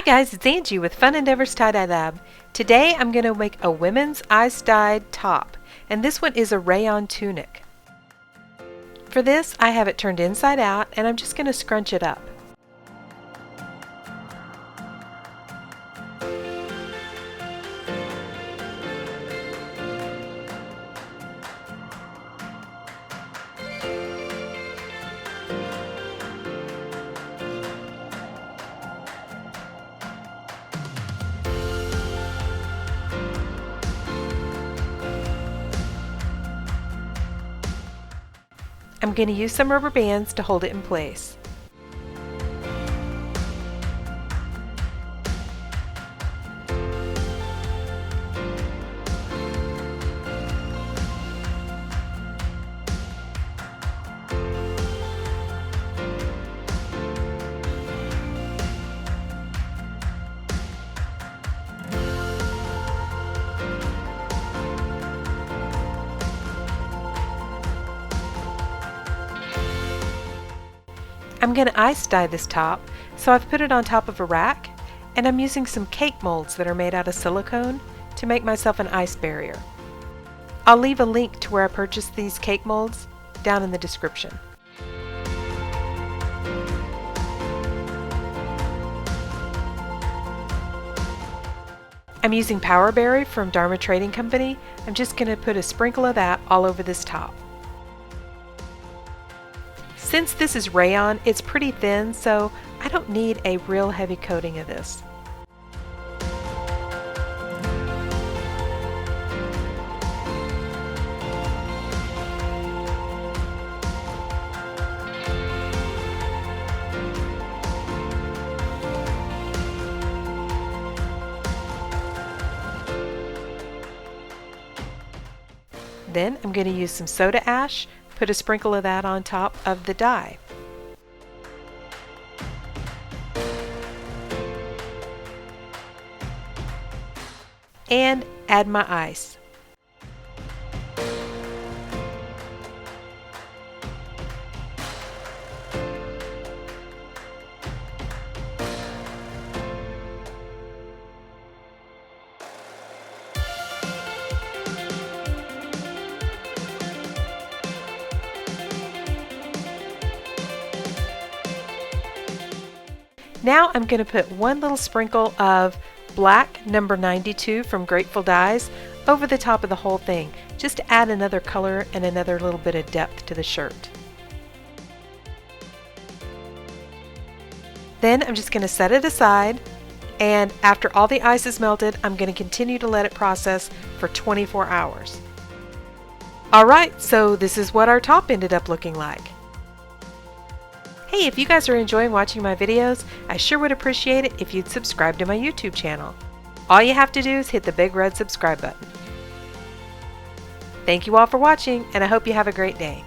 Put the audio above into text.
guys, it's Angie with Fun Endeavors Tie-Dye Lab. Today I'm going to make a women's ice-dyed top, and this one is a rayon tunic. For this I have it turned inside out and I'm just going to scrunch it up. I'm going to use some rubber bands to hold it in place. I'm going to ice dye this top, so I've put it on top of a rack, and I'm using some cake molds that are made out of silicone to make myself an ice barrier. I'll leave a link to where I purchased these cake molds down in the description. I'm using Power Berry from Dharma Trading Company. I'm just going to put a sprinkle of that all over this top. Since this is rayon, it's pretty thin, so I don't need a real heavy coating of this. Then I'm going to use some soda ash, put a sprinkle of that on top of the dye. And add my ice. Now I'm going to put one little sprinkle of black number 92 from Grateful Dyes over the top of the whole thing, just to add another color and another little bit of depth to the shirt. Then I'm just going to set it aside, and after all the ice is melted, I'm going to continue to let it process for 24 hours. Alright, so this is what our top ended up looking like. Hey, if you guys are enjoying watching my videos, I sure would appreciate it if you'd subscribe to my YouTube channel. All you have to do is hit the big red subscribe button. Thank you all for watching, and I hope you have a great day.